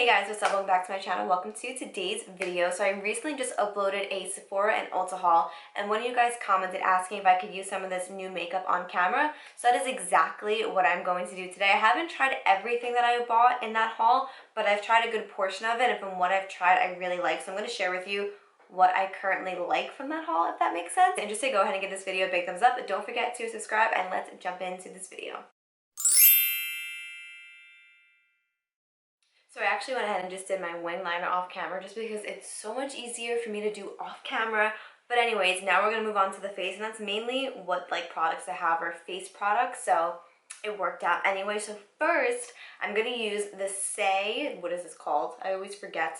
Hey guys, what's up? Welcome back to my channel. Welcome to today's video. So I recently just uploaded a Sephora and Ulta haul, and one of you guys commented asking if I could use some of this new makeup on camera. So that is exactly what I'm going to do today. I haven't tried everything that I bought in that haul, but I've tried a good portion of it, and from what I've tried, I really like. So I'm going to share with you what I currently like from that haul, if that makes sense. And just to go ahead and give this video a big thumbs up, but don't forget to subscribe, and let's jump into this video. So I actually went ahead and just did my wing liner off camera just because it's so much easier for me to do off camera. But anyways, now we're going to move on to the face, and that's mainly what products I have are face products, so it worked out anyway. So first, I'm going to use the Saie, what is this called? I always forget.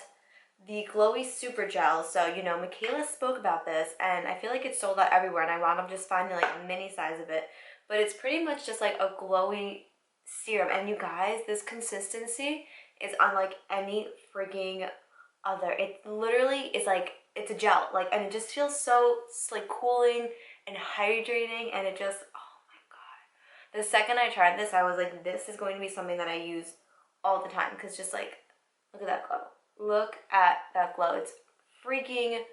The Glowy Super Gel. So, you know, Michaela spoke about this, and I feel like it's sold out everywhere, and I wound up just finding like a mini size of it. But it's pretty much just like a glowy serum, and you guys, this consistency is unlike any freaking other. It literally is like, it's a gel, and it just feels so cooling and hydrating, and it just, oh my god. The second I tried this, I was like, this is going to be something that I use all the time, because just like, look at that glow. Look at that glow. It's freaking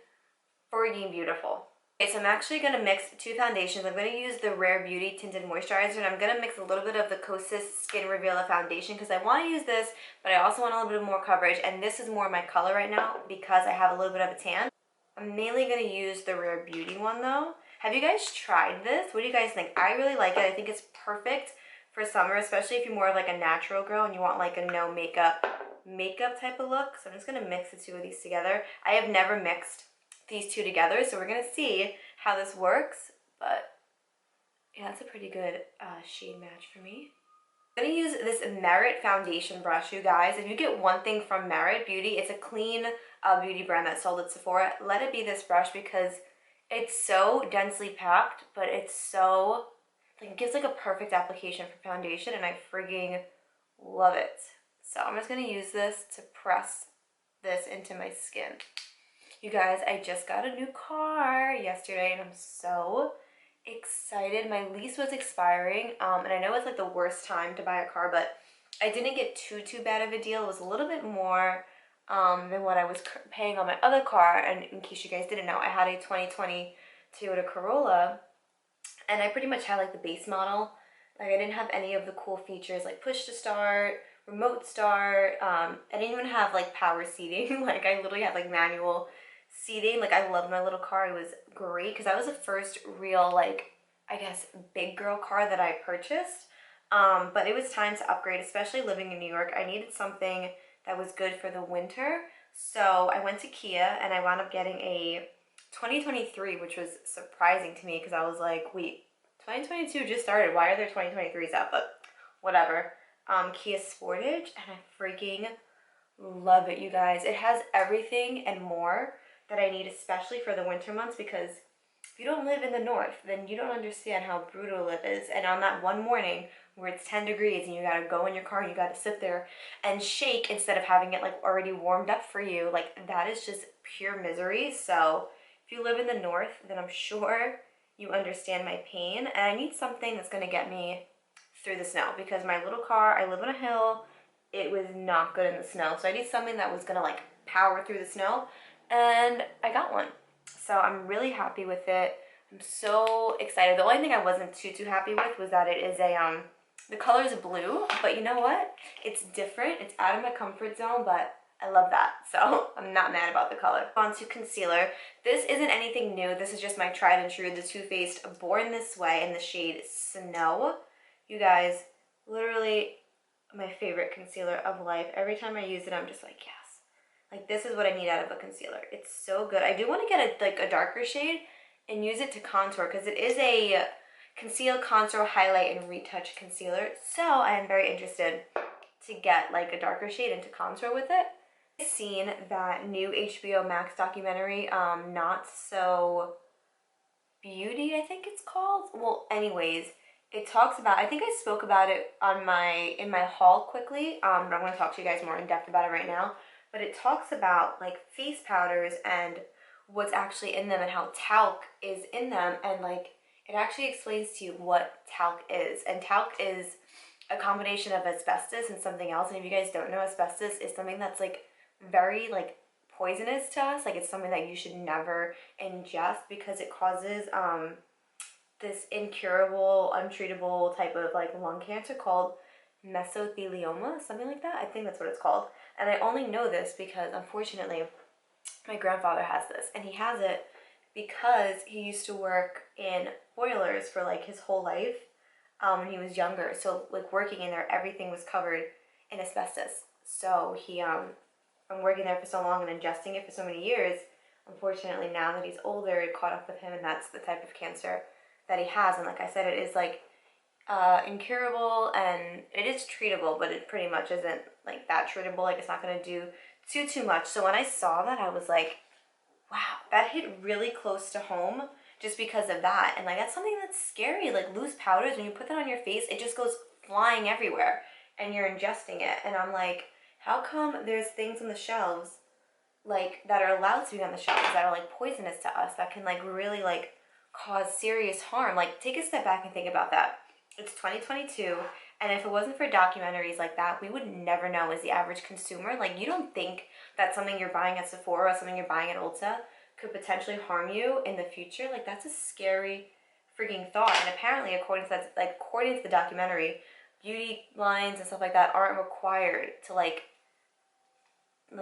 beautiful. Okay, so I'm actually going to mix two foundations. I'm going to use the Rare Beauty Tinted Moisturizer, and I'm going to mix a little bit of the Kosas Skin Revealer Foundation because I want to use this, but I also want a little bit more coverage, and this is more my color right now because I have a little bit of a tan. I'm mainly going to use the Rare Beauty one though. Have you guys tried this? What do you guys think? I really like it. I think it's perfect for summer, especially if you're more of like a natural girl and you want like a no makeup type of look. So I'm just going to mix the two of these together. I have never mixed these two together, so we're gonna see how this works, but yeah, that's a pretty good shade match for me. I'm gonna use this Merit foundation brush, you guys. If you get one thing from Merit Beauty, it's a clean beauty brand that's sold at Sephora. Let it be this brush because it's so densely packed, but it's so, it gives like a perfect application for foundation, and I freaking love it. So I'm just gonna use this to press this into my skin. You guys, I just got a new car yesterday, and I'm so excited. My lease was expiring, and I know it's like the worst time to buy a car, but I didn't get too bad of a deal. It was a little bit more than what I was paying on my other car, and in case you guys didn't know, I had a 2020 Toyota Corolla, and I pretty much had like the base model. Like, I didn't have any of the cool features like push to start, remote start. I didn't even have like power seating. Like, I literally had like manual seating. Like, I loved my little car. It was great because that was the first real, like, I guess big girl car that I purchased. But it was time to upgrade, especially living in New York. I needed something that was good for the winter. So I went to Kia and I wound up getting a 2023, which was surprising to me because I was like, wait, 2022 just started. Why are there 2023s out? But whatever. Kia Sportage, and I freaking love it, you guys. It has everything and more that I need, especially for the winter months, because if you don't live in the north, then you don't understand how brutal it is. And on that one morning where it's 10 degrees and you gotta go in your car and you gotta sit there and shake instead of having it like already warmed up for you, like, that is just pure misery. So if you live in the north, then I'm sure you understand my pain, and I need something that's gonna get me through the snow, because my little car, I live on a hill, it was not good in the snow, so I need something that was gonna like power through the snow, and I got one. So I'm really happy with it. I'm so excited. The only thing I wasn't too happy with was that it is a the color is blue, but you know what? It's different. It's out of my comfort zone, but I love that, so I'm not mad about the color. On to concealer. This isn't anything new. This is just my tried and true, the Too Faced Born This Way in the shade Snow. You guys, literally my favorite concealer of life. Every time I use it, I'm just like, yes. Like, this is what I need out of a concealer. It's so good. I do want to get a darker shade and use it to contour, because it is a conceal, contour, highlight, and retouch concealer. So I am very interested to get like a darker shade and to contour with it. I've seen that new HBO Max documentary, Not So Beauty, I think it's called. Well, anyways, it talks about, I think I spoke about it on in my haul quickly, but I'm going to talk to you guys more in depth about it right now. But it talks about like face powders and what's actually in them and how talc is in them, and like it actually explains to you what talc is. And talc is a combination of asbestos and something else. And if you guys don't know, asbestos is something that's like very like poisonous to us. Like it's something that you should never ingest because it causes this incurable, untreatable type of like lung cancer called mesothelioma, something like that. I think that's what it's called. And I only know this because unfortunately my grandfather has this, and he has it because he used to work in boilers for like his whole life when he was younger. So like working in there, everything was covered in asbestos. So he from working there for so long and ingesting it for so many years, unfortunately now that he's older, it caught up with him, and that's the type of cancer that he has. And like I said, it is like incurable, and it is treatable, but it pretty much isn't like that treatable. Like it's not going to do too much. So when I saw that, I was like, wow, that hit really close to home just because of that. And like that's something that's scary. Like loose powders, when you put that on your face, it just goes flying everywhere and you're ingesting it. And I'm like, how come there's things on the shelves like that are allowed to be on the shelves that are like poisonous to us, that can like really like cause serious harm? Like take a step back and think about that. It's 2022, and if it wasn't for documentaries like that, we would never know as the average consumer. Like you don't think that something you're buying at Sephora or something you're buying at Ulta could potentially harm you in the future. Like that's a scary freaking thought. And apparently, according to the documentary, beauty lines and stuff like that aren't required to like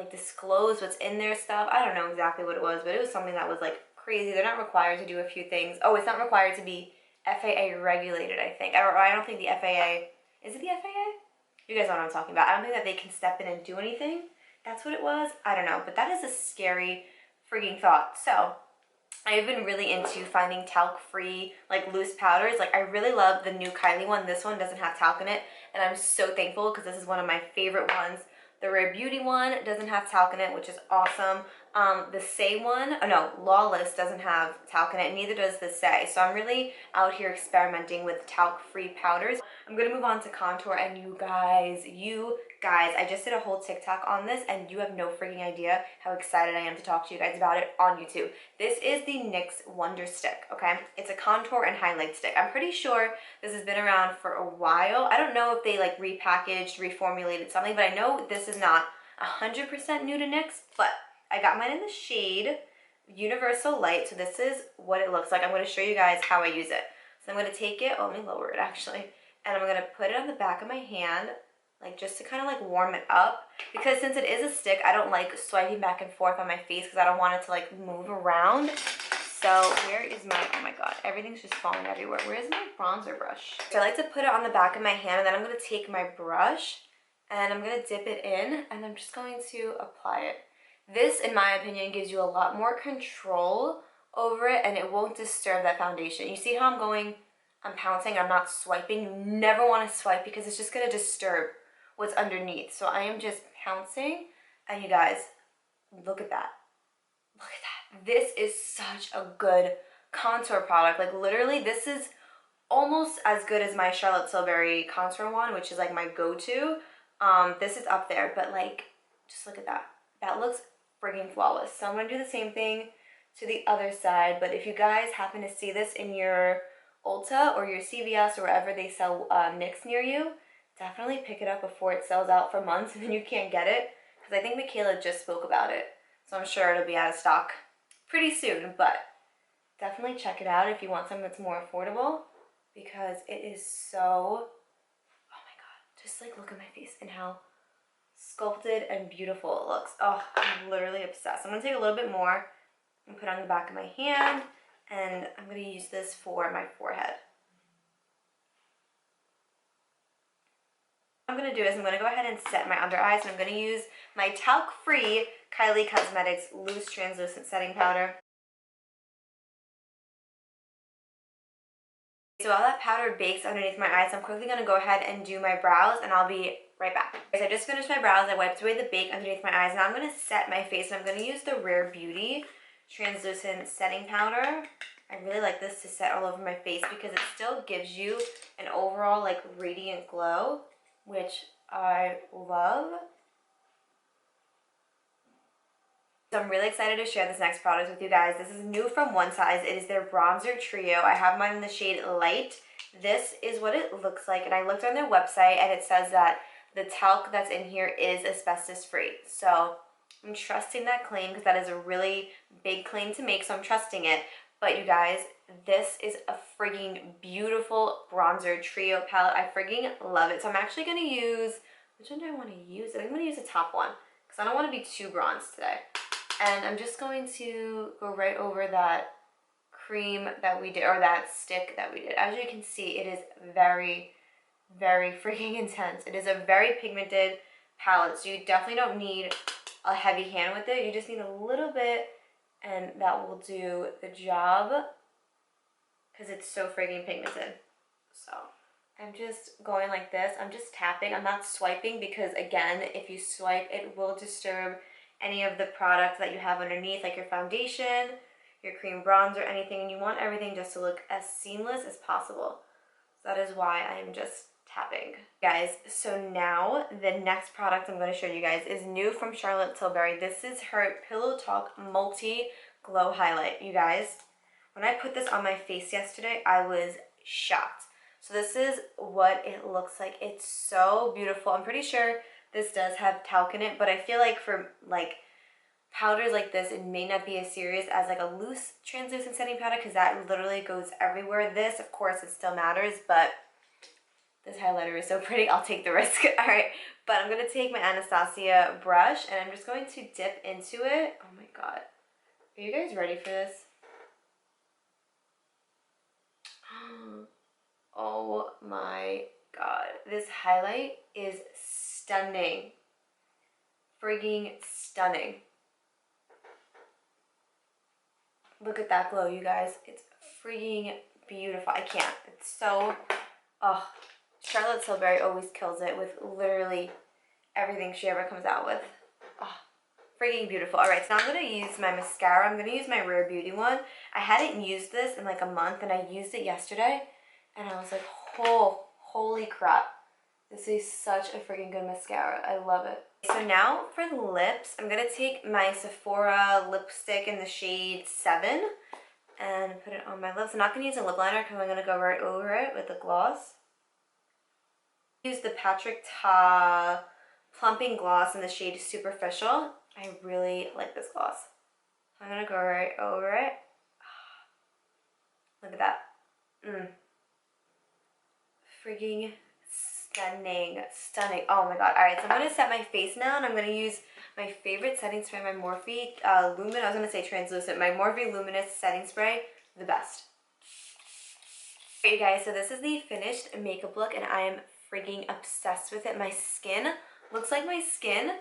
disclose what's in their stuff. I don't know exactly what it was, but it was something that was like crazy. They're not required to do a few things. Oh, it's not required to be FAA regulated, I think. I don't think the FAA, is it the FAA? You guys know what I'm talking about. I don't think that they can step in and do anything. That's what it was. I don't know, but that is a scary freaking thought. So I've been really into finding talc-free, like loose powders. Like I really love the new Kylie one. This one doesn't have talc in it, and I'm so thankful because this is one of my favorite ones. The Rare Beauty one doesn't have talc in it, which is awesome. The Saie one, oh no, Lawless doesn't have talc in it, neither does the Saie. So I'm really out here experimenting with talc-free powders. I'm gonna move on to contour, and you guys, I just did a whole TikTok on this, and you have no freaking idea how excited I am to talk to you guys about it on YouTube. This is the NYX Wonder Stick, okay? It's a contour and highlight stick. I'm pretty sure this has been around for a while. I don't know if they like repackaged, reformulated something, but I know this is not 100% new to NYX, but I got mine in the shade Universal Light, so this is what it looks like. I'm going to show you guys how I use it. So I'm going to take it, oh, let me lower it actually, and I'm going to put it on the back of my hand, like just to kind of like warm it up, because since it is a stick, I don't like swiping back and forth on my face because I don't want it to like move around. So where is my, oh my god, everything's just falling everywhere. Where is my bronzer brush? So I like to put it on the back of my hand, and then I'm going to take my brush and I'm going to dip it in, and I'm just going to apply it. This, in my opinion, gives you a lot more control over it, and it won't disturb that foundation. You see how I'm pouncing, I'm not swiping. You never want to swipe because it's just going to disturb what's underneath. So I am just pouncing, and you guys, look at that. Look at that. This is such a good contour product. Like literally, this is almost as good as my Charlotte Tilbury contour one, which is like my go-to. This is up there, but like, just look at that. That looks friggin' flawless. So I'm going to do the same thing to the other side, but if you guys happen to see this in your Ulta or your CVS or wherever they sell NYX near you, definitely pick it up before it sells out for months and then you can't get it, because I think Michaela just spoke about it, so I'm sure it'll be out of stock pretty soon. But definitely check it out if you want something that's more affordable, because it is so, oh my god, just like look at my face and how sculpted and beautiful it looks. Oh, I'm literally obsessed. I'm going to take a little bit more and put it on the back of my hand, and I'm going to use this for my forehead. What I'm going to do is I'm going to go ahead and set my under eyes, and I'm going to use my talc-free Kylie Cosmetics Loose Translucent Setting Powder. So while that powder bakes underneath my eyes, I'm quickly going to go ahead and do my brows, and I'll be right back. So I just finished my brows. I wiped away the bake underneath my eyes. Now I'm going to set my face, and I'm going to use the Rare Beauty Translucent Setting Powder. I really like this to set all over my face because it still gives you an overall like radiant glow, which I love. So I'm really excited to share this next product with you guys. This is new from One Size. It is their bronzer trio. I have mine in the shade Light this is what it looks like. And I looked on their website and it says that the talc that's in here is asbestos free. So I'm trusting that claim because that is a really big claim to make, so I'm trusting it. But you guys, this is a frigging beautiful bronzer trio palette. I frigging love it. So I'm actually going to use, which one do I want to use? I think I'm going to use the top one because I don't want to be too bronzed today. And I'm just going to go right over that cream that we did, or that stick that we did. As you can see, it is very, very freaking intense. It is a very pigmented palette, so you definitely don't need a heavy hand with it. You just need a little bit, and that will do the job because it's so freaking pigmented. So I'm just going like this. I'm just tapping. I'm not swiping because, again, if you swipe, it will disturb any of the products that you have underneath, like your foundation, your cream bronzer, anything, and you want everything just to look as seamless as possible. So that is why I'm just tapping. Guys, so now the next product I'm going to show you guys is new from Charlotte Tilbury. This is her Pillow Talk Multi Glow Highlight. You guys, when I put this on my face yesterday, I was shocked. So this is what it looks like. It's so beautiful. I'm pretty sure this does have talc in it, but I feel like for like powders like this, it may not be as serious as like a loose translucent setting powder because that literally goes everywhere. This, of course, it still matters, but this highlighter is so pretty, I'll take the risk. All right, but I'm going to take my Anastasia brush and I'm just going to dip into it. Oh my God. Are you guys ready for this? Oh my God. This highlight is stunning. Frigging stunning. Look at that glow, you guys. It's freaking beautiful. I can't. It's so, oh, Charlotte Tilbury always kills it with literally everything she ever comes out with. Oh, freaking beautiful. All right, so now I'm going to use my mascara. I'm going to use my Rare Beauty one. I hadn't used this in like a month, and I used it yesterday, and I was like, oh, holy crap. This is such a freaking good mascara. I love it. So now for the lips, I'm going to take my Sephora lipstick in the shade 7 and put it on my lips. I'm not going to use a lip liner because I'm going to go right over it with the gloss. Use the Patrick Ta Plumping Gloss in the shade Superficial. I really like this gloss. I'm going to go right over it. Look at that. Frigging stunning, stunning. Oh my God. All right, so I'm going to set my face now, and I'm going to use my favorite setting spray, my Morphe Luminous, I was going to say translucent, my Morphe Luminous setting spray, the best. All right, you guys, so this is the finished makeup look, and I am freaking obsessed with it. My skin looks like my skin,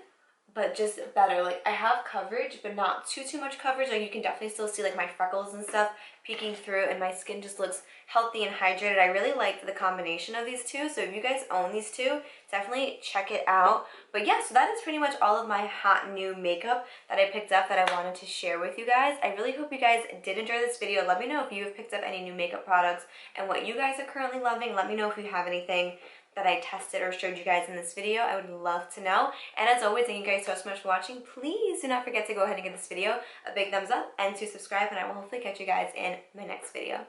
but just better. Like, I have coverage, but not too much coverage. Like, you can definitely still see like my freckles and stuff peeking through, and my skin just looks healthy and hydrated. I really liked the combination of these two, so if you guys own these two, definitely check it out. But yeah, so that is pretty much all of my hot new makeup that I picked up that I wanted to share with you guys. I really hope you guys did enjoy this video. Let me know if you have picked up any new makeup products and what you guys are currently loving. Let me know if you have anything that I tested or showed you guys in this video. I would love to know. And as always, thank you guys so much for watching. Please do not forget to go ahead and give this video a big thumbs up and to subscribe, and I will hopefully catch you guys in my next video.